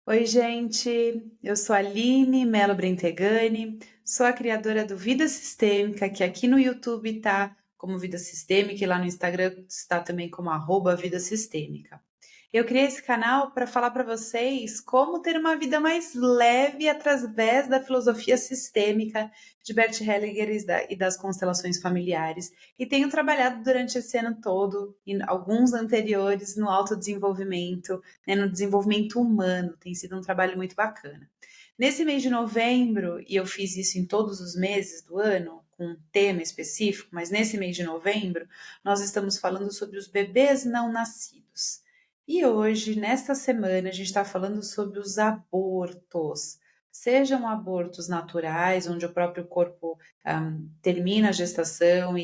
Oi, gente. Eu sou a Aline Melo Brentegani, sou a criadora do Vida Sistêmica, que aqui no YouTube tá como Vida Sistêmica e lá no Instagram está também como @Vida Sistêmica. Eu criei esse canal para falar para vocês como ter uma vida mais leve através da filosofia sistêmica de Bert Hellinger e das constelações familiares. E tenho trabalhado durante esse ano todo e alguns anteriores no autodesenvolvimento, né, no desenvolvimento humano. Tem sido um trabalho muito bacana. Nesse mês de novembro, e eu fiz isso em todos os meses do ano, com um tema específico, mas nesse mês de novembro, nós estamos falando sobre os bebês não nascidos. E hoje, nesta semana, a gente está falando sobre os abortos. Sejam abortos naturais, onde o próprio corpo termina a gestação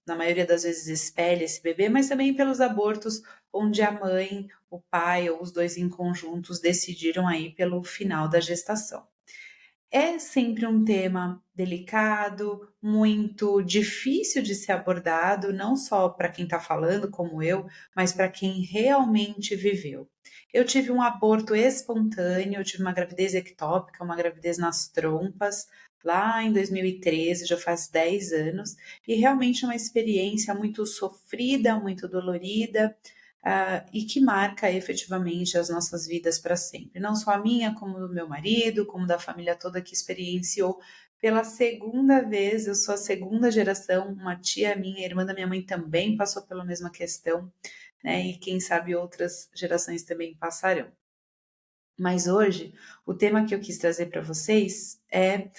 na maioria das vezes, espelha esse bebê, mas também pelos abortos onde a mãe, o pai ou os dois em conjuntos decidiram aí pelo final da gestação. É sempre um tema delicado, muito difícil de ser abordado, não só para quem está falando, como eu, mas para quem realmente viveu. Eu tive um aborto espontâneo, eu tive uma gravidez ectópica, uma gravidez nas trompas, lá em 2013, já faz 10 anos, e realmente é uma experiência muito sofrida, muito dolorida, e que marca efetivamente as nossas vidas para sempre. Não só a minha, como do meu marido, como da família toda que experienciou pela segunda vez. Eu sou a segunda geração, uma tia minha, irmã da minha mãe também passou pela mesma questão, né? E quem sabe outras gerações também passarão. Mas hoje, o tema que eu quis trazer para vocês é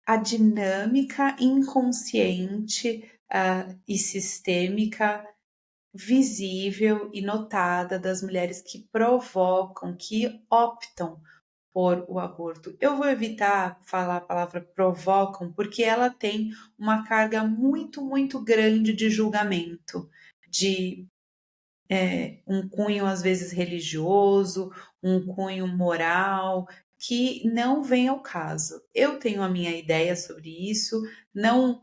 a dinâmica inconsciente e sistêmica visível e notada das mulheres que provocam, que optam por o aborto. Eu vou evitar falar a palavra provocam, porque ela tem uma carga muito, muito grande de julgamento, de um cunho às vezes religioso, um cunho moral, que não vem ao caso. Eu tenho a minha ideia sobre isso, não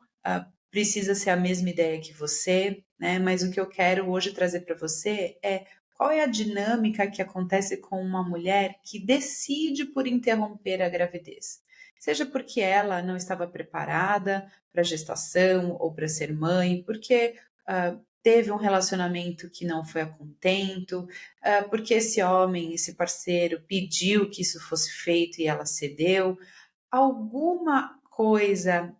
precisa ser a mesma ideia que você, né? Mas o que eu quero hoje trazer para você é qual é a dinâmica que acontece com uma mulher que decide por interromper a gravidez. Seja porque ela não estava preparada para a gestação ou para ser mãe, porque teve um relacionamento que não foi a contento, porque esse homem, esse parceiro, pediu que isso fosse feito e ela cedeu. Alguma coisa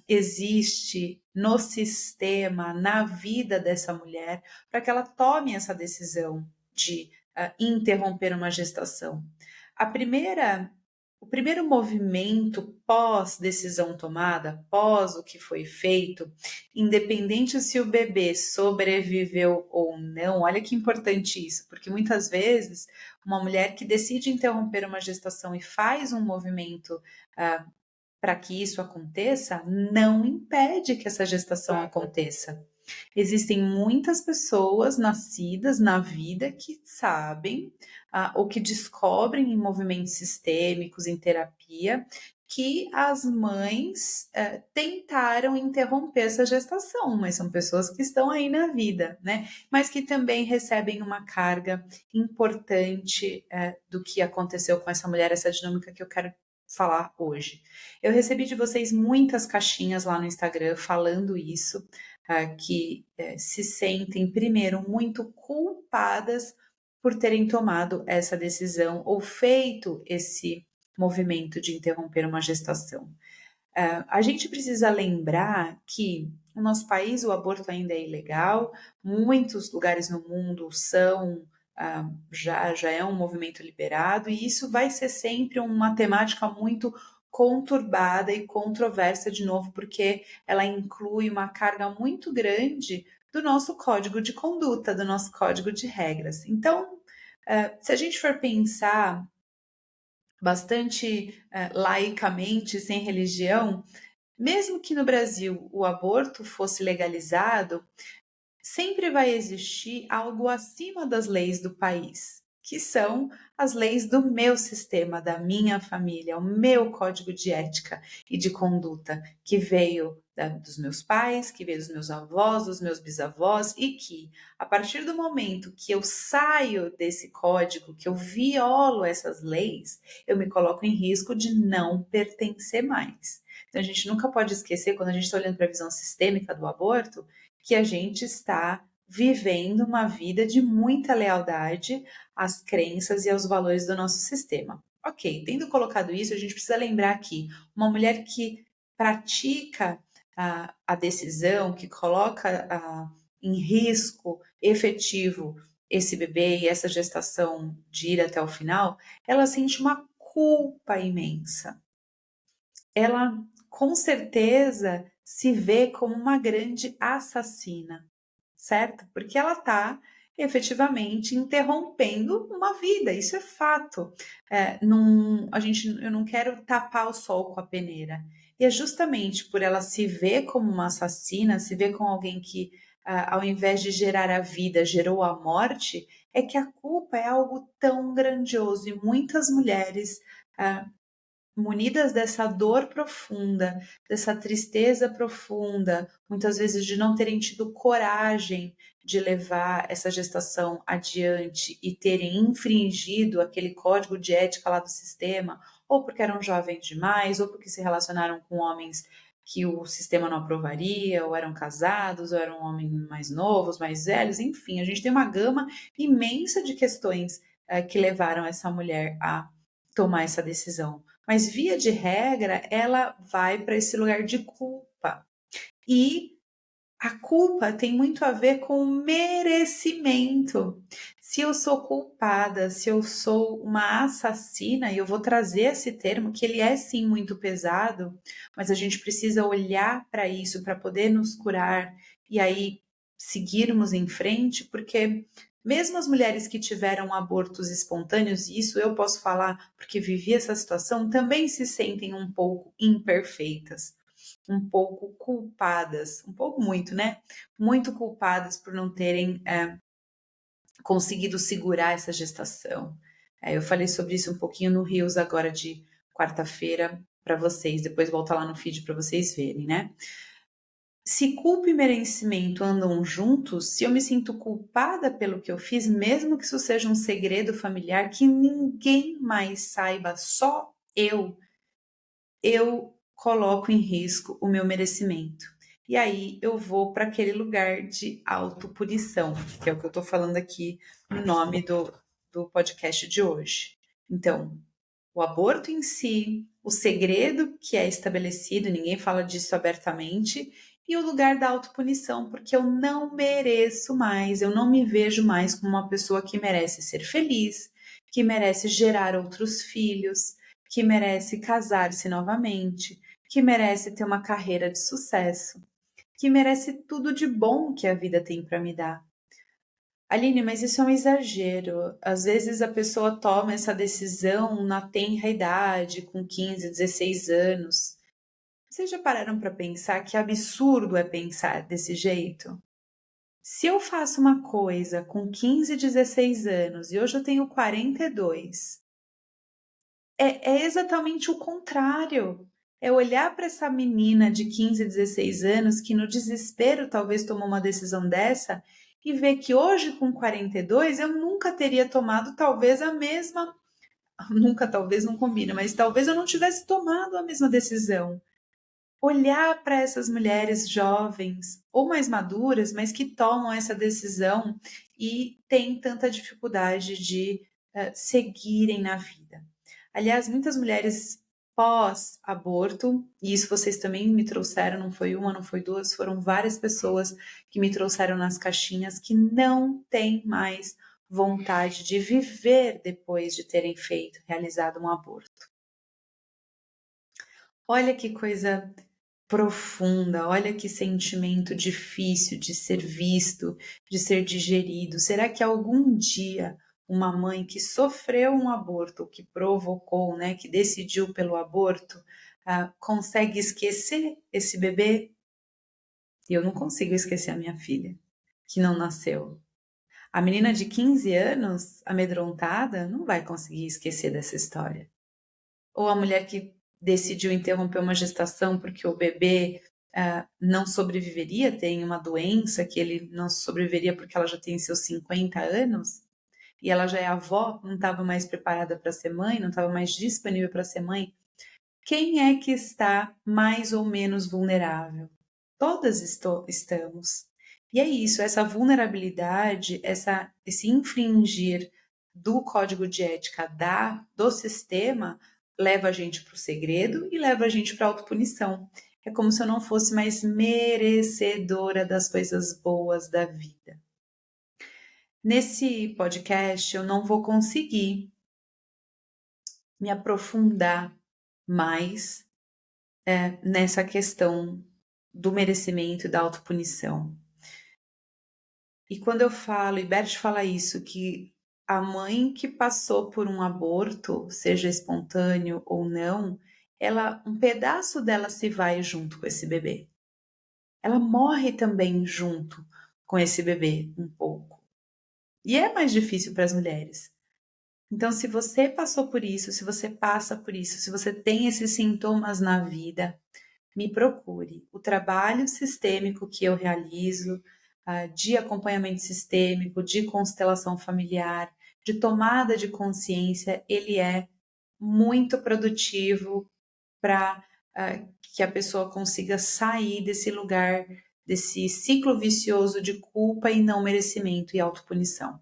existe no sistema, na vida dessa mulher, para que ela tome essa decisão de interromper uma gestação. A primeira o primeiro movimento pós decisão tomada, pós o que foi feito, independente se o bebê sobreviveu ou não, olha que importante isso, porque muitas vezes uma mulher que decide interromper uma gestação e faz um movimento para que isso aconteça, não impede que essa gestação aconteça. Existem muitas pessoas nascidas na vida que sabem ou que descobrem em movimentos sistêmicos, em terapia, que as mães tentaram interromper essa gestação, mas são pessoas que estão aí na vida, né? Mas que também recebem uma carga importante do que aconteceu com essa mulher, essa dinâmica que eu quero falar hoje. Eu recebi de vocês muitas caixinhas lá no Instagram falando isso, que se sentem, primeiro, muito culpadas por terem tomado essa decisão ou feito esse movimento de interromper uma gestação. A gente precisa lembrar que no nosso país o aborto ainda é ilegal, muitos lugares no mundo são já é um movimento liberado, e isso vai ser sempre uma temática muito conturbada e controversa, de novo, porque ela inclui uma carga muito grande do nosso código de conduta, do nosso código de regras. Então, se a gente for pensar bastante laicamente, sem religião, mesmo que no Brasil o aborto fosse legalizado, sempre vai existir algo acima das leis do país, que são as leis do meu sistema, da minha família, o meu código de ética e de conduta, que veio dos meus pais, que veio dos meus avós, dos meus bisavós, e que, a partir do momento que eu saio desse código, que eu violo essas leis, eu me coloco em risco de não pertencer mais. Então, a gente nunca pode esquecer, quando a gente está olhando para a visão sistêmica do aborto, que a gente está vivendo uma vida de muita lealdade às crenças e aos valores do nosso sistema. Ok, tendo colocado isso, a gente precisa lembrar que uma mulher que pratica a decisão, que coloca em risco efetivo esse bebê e essa gestação de ir até o final, ela sente uma culpa imensa. Ela, com certeza, se vê como uma grande assassina, certo? Porque ela está efetivamente interrompendo uma vida, isso é fato. Eu não quero tapar o sol com a peneira. E é justamente por ela se ver como uma assassina, se ver como alguém que, ao invés de gerar a vida, gerou a morte, é que a culpa é algo tão grandioso e muitas mulheres munidas dessa dor profunda, dessa tristeza profunda, muitas vezes de não terem tido coragem de levar essa gestação adiante e terem infringido aquele código de ética lá do sistema, ou porque eram jovens demais, ou porque se relacionaram com homens que o sistema não aprovaria, ou eram casados, ou eram homens mais novos, mais velhos, enfim, a gente tem uma gama imensa de questões que levaram essa mulher a tomar essa decisão. Mas, via de regra, ela vai para esse lugar de culpa. E a culpa tem muito a ver com merecimento. Se eu sou culpada, se eu sou uma assassina, e eu vou trazer esse termo, que ele é sim muito pesado, mas a gente precisa olhar para isso para poder nos curar e aí seguirmos em frente, porque mesmo as mulheres que tiveram abortos espontâneos, e isso eu posso falar porque vivi essa situação, também se sentem um pouco imperfeitas, um pouco culpadas, um pouco muito, né? Muito culpadas por não terem conseguido segurar essa gestação. Eu falei sobre isso um pouquinho no Rios agora de quarta-feira para vocês, depois volta lá no feed para vocês verem, né? Se culpa e merecimento andam juntos, se eu me sinto culpada pelo que eu fiz, mesmo que isso seja um segredo familiar que ninguém mais saiba, só eu coloco em risco o meu merecimento. E aí eu vou para aquele lugar de autopunição, que é o que eu estou falando aqui no nome do podcast de hoje. Então, o aborto em si, o segredo que é estabelecido, ninguém fala disso abertamente, e o lugar da autopunição, porque eu não mereço mais, eu não me vejo mais como uma pessoa que merece ser feliz, que merece gerar outros filhos, que merece casar-se novamente, que merece ter uma carreira de sucesso, que merece tudo de bom que a vida tem para me dar. Aline, mas isso é um exagero. Às vezes a pessoa toma essa decisão na tenra idade, com 15, 16 anos. Vocês já pararam para pensar que absurdo é pensar desse jeito? Se eu faço uma coisa com 15, 16 anos e hoje eu tenho 42, é exatamente o contrário. É olhar para essa menina de 15, 16 anos que no desespero talvez tomou uma decisão dessa e ver que hoje com 42 eu nunca teria tomado talvez a mesma, nunca talvez não combina, mas talvez eu não tivesse tomado a mesma decisão. Olhar para essas mulheres jovens ou mais maduras, mas que tomam essa decisão e têm tanta dificuldade de seguirem na vida. Aliás, muitas mulheres pós-aborto, e isso vocês também me trouxeram, não foi uma, não foi duas, foram várias pessoas que me trouxeram nas caixinhas que não têm mais vontade de viver depois de terem realizado um aborto. Olha que coisa profunda, olha que sentimento difícil de ser visto, de ser digerido. Será que algum dia uma mãe que sofreu um aborto, que provocou, né, que decidiu pelo aborto, consegue esquecer esse bebê? E eu não consigo esquecer a minha filha, que não nasceu. A menina de 15 anos, amedrontada, não vai conseguir esquecer dessa história. Ou a mulher que decidiu interromper uma gestação porque o bebê não sobreviveria, tem uma doença que ele não sobreviveria porque ela já tem seus 50 anos, e ela já é avó, não estava mais preparada para ser mãe, não estava mais disponível para ser mãe. Quem é que está mais ou menos vulnerável? Todas estamos. E é isso, essa vulnerabilidade, esse infringir do código de ética do sistema leva a gente para o segredo e leva a gente para a autopunição. É como se eu não fosse mais merecedora das coisas boas da vida. Nesse podcast, eu não vou conseguir me aprofundar mais nessa questão do merecimento e da autopunição. E quando eu falo, e Bert fala isso, que a mãe que passou por um aborto, seja espontâneo ou não, um pedaço dela se vai junto com esse bebê. Ela morre também junto com esse bebê, um pouco. E é mais difícil para as mulheres. Então, se você passou por isso, se você passa por isso, se você tem esses sintomas na vida, me procure. O trabalho sistêmico que eu realizo, de acompanhamento sistêmico, de constelação familiar, de tomada de consciência, ele é muito produtivo para que a pessoa consiga sair desse lugar, desse ciclo vicioso de culpa e não merecimento e autopunição.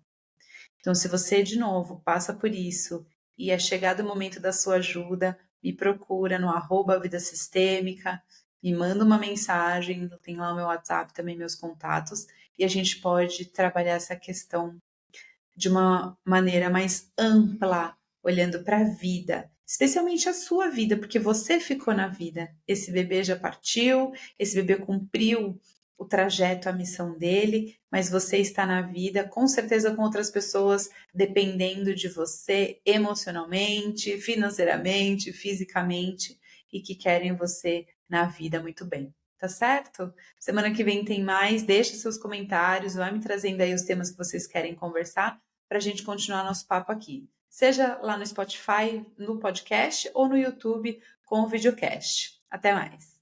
Então, se você, de novo, passa por isso e é chegado o momento da sua ajuda, me procura no @vida sistêmica, me manda uma mensagem, tem lá o meu WhatsApp, também meus contatos, e a gente pode trabalhar essa questão de uma maneira mais ampla, olhando para a vida, especialmente a sua vida, porque você ficou na vida. Esse bebê já partiu, esse bebê cumpriu o trajeto, a missão dele, mas você está na vida, com certeza com outras pessoas dependendo de você emocionalmente, financeiramente, fisicamente e que querem você na vida muito bem. Tá certo? Semana que vem tem mais. Deixa seus comentários, vai me trazendo aí os temas que vocês querem conversar para a gente continuar nosso papo aqui. Seja lá no Spotify, no podcast ou no YouTube com o videocast. Até mais!